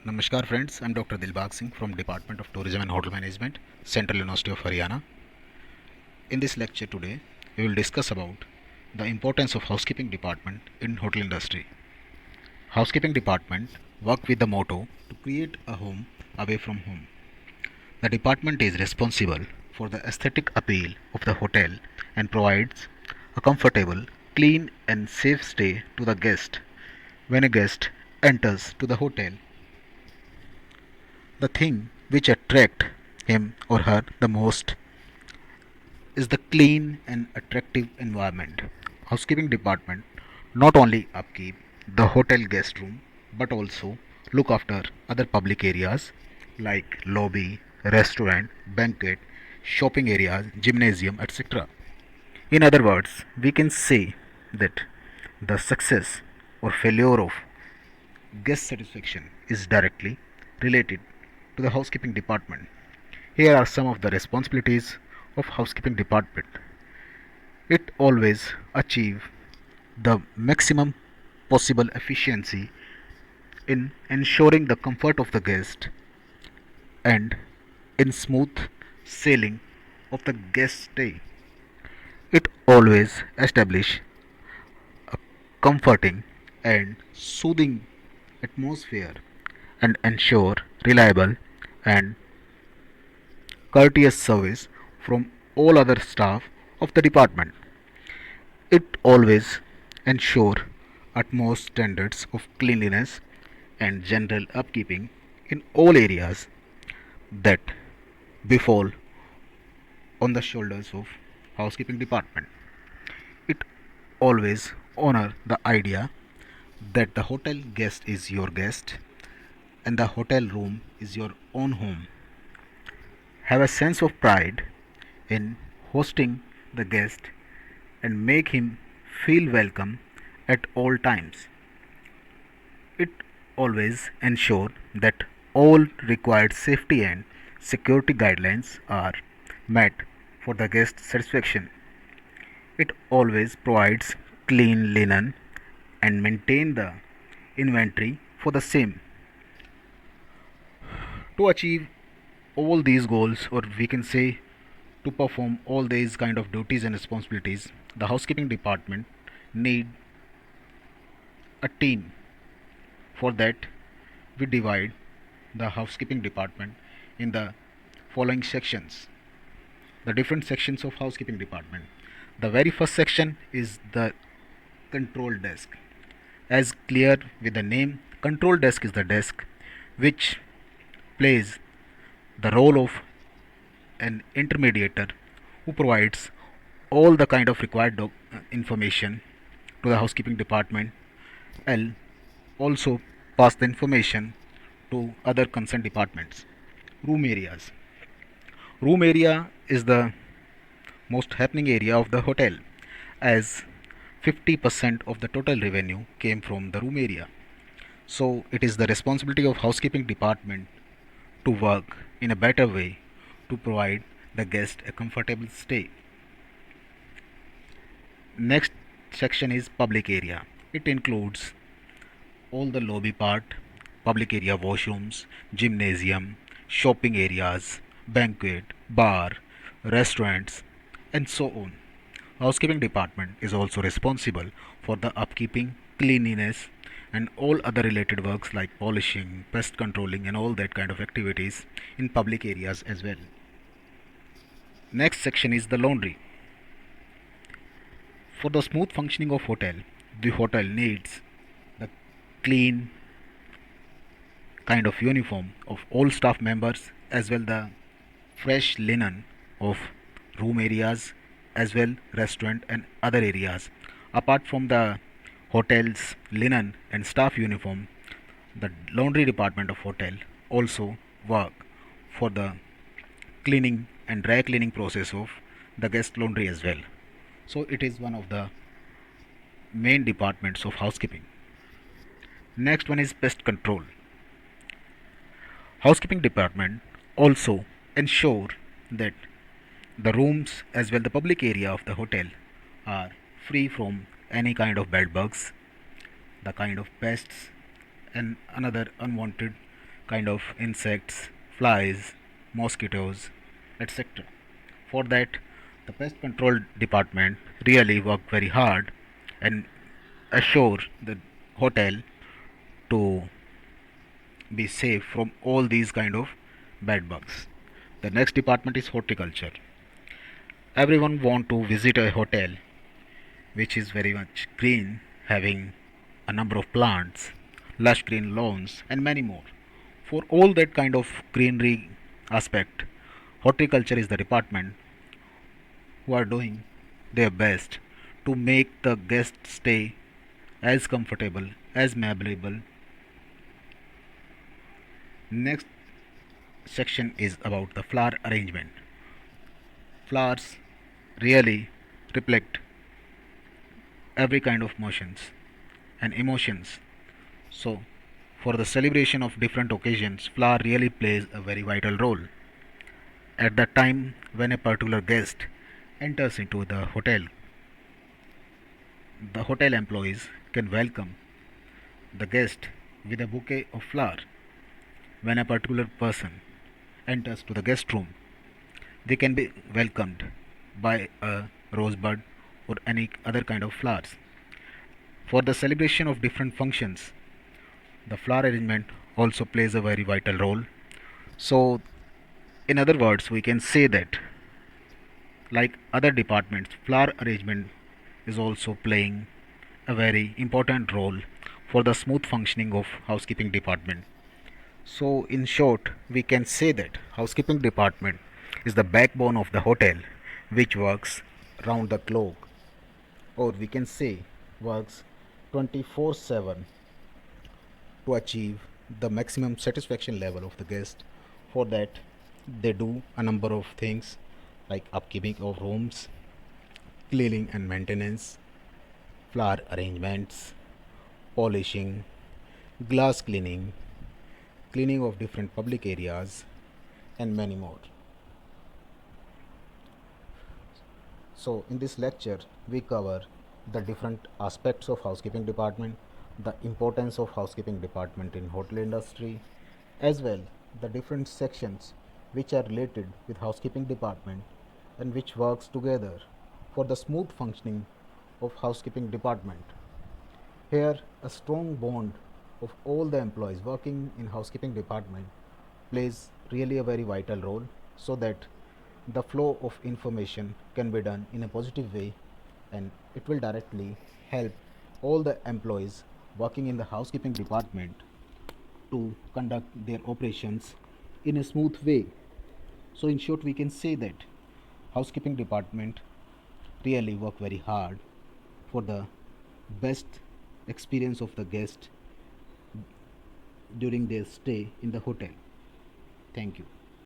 Namaskar friends, I'm Dr. Dilbag Singh from Department of Tourism and Hotel Management, Central University of Haryana. In this lecture today, we will discuss about the importance of housekeeping department in hotel industry. Housekeeping department work with the motto to create a home away from home. The department is responsible for the aesthetic appeal of the hotel and provides a comfortable, clean and safe stay to the guest. When a guest enters to the hotel, the thing which attract him or her the most is the clean and attractive environment. Housekeeping department not only upkeep the hotel guest room but also look after other public areas like lobby, restaurant, banquet, shopping areas, gymnasium, etc. In other words, we can say that the success or failure of guest satisfaction is directly related to the housekeeping department. Here are some of the responsibilities of housekeeping department. It always achieve the maximum possible efficiency in ensuring the comfort of the guest and in smooth sailing of the guest stay. It always establish a comforting and soothing atmosphere and ensure reliable and courteous service from all other staff of the department. It always ensure utmost standards of cleanliness and general upkeeping in all areas that befall on the shoulders of housekeeping department. It always honor the idea that the hotel guest is your guest and the hotel room is your own home. Have a sense of pride in hosting the guest and make him feel welcome at all times. It always ensure that all required safety and security guidelines are met for the guest satisfaction. It always provides clean linen and maintain the inventory for the same. To achieve all these goals, or we can say to perform all these kind of duties and responsibilities, the housekeeping department need a team. For that, we divide the housekeeping department in the following sections. The different sections of housekeeping department. The very first section is the control desk. As clear with the name, control desk is the desk which plays the role of an intermediator who provides all the kind of required information to the housekeeping department and also pass the information to other concerned departments. Room areas. Room area is the most happening area of the hotel as 50% of the total revenue came from the room area. So it is the responsibility of housekeeping department to work in a better way to provide the guest a comfortable stay. Next section is public area. It includes all the lobby part, public area washrooms, gymnasium, shopping areas, banquet, bar, restaurants, and so on. Housekeeping department is also responsible for the upkeeping, cleanliness, and all other related works like polishing, pest controlling, and all that kind of activities in public areas as well. Next section is the laundry. For the smooth functioning of hotel, the hotel needs the clean kind of uniform of all staff members as well the fresh linen of room areas as well restaurant and other areas. Apart from the hotel's linen and staff uniform, the laundry department of hotel also work for the cleaning and dry cleaning process of the guest laundry as well. So it is one of the main departments of housekeeping. Next one is pest control. Housekeeping department also ensure that the rooms as well the public area of the hotel are free from any kind of bed bugs, the kind of pests and another unwanted kind of insects, flies, mosquitoes, etc. For that, the pest control department really work very hard and assure the hotel to be safe from all these kind of bad bugs. The next department is horticulture. Everyone want to visit a hotel which is very much green, having a number of plants, lush green lawns, and many more. For all that kind of greenery aspect, horticulture is the department who are doing their best to make the guest stay as comfortable, as memorable. Next section is about the flower arrangement. Flowers really reflect every kind of motions and emotions. So, for the celebration of different occasions, flower really plays a very vital role. At the time when a particular guest enters into the hotel employees can welcome the guest with a bouquet of flower. When a particular person enters to the guest room, they can be welcomed by a rosebud or any other kind of flowers. For the celebration of different functions, the flower arrangement also plays a very vital role. So, in other words, we can say that, like other departments, flower arrangement is also playing a very important role for the smooth functioning of housekeeping department. So, in short, we can say that housekeeping department is the backbone of the hotel, which works round the clock, or we can say works 24/7 to achieve the maximum satisfaction level of the guest. For that, they do a number of things like upkeeping of rooms, cleaning and maintenance, flower arrangements, polishing, glass cleaning, cleaning of different public areas, and many more. So, in this lecture, we cover the different aspects of housekeeping department, the importance of housekeeping department in hotel industry, as well the different sections which are related with housekeeping department and which works together for the smooth functioning of housekeeping department. Here, a strong bond of all the employees working in housekeeping department plays really a very vital role so that the flow of information can be done in a positive way, and it will directly help all the employees working in the housekeeping department to conduct their operations in a smooth way. So in short, we can say that housekeeping department really work very hard for the best experience of the guest during their stay in the hotel. Thank you.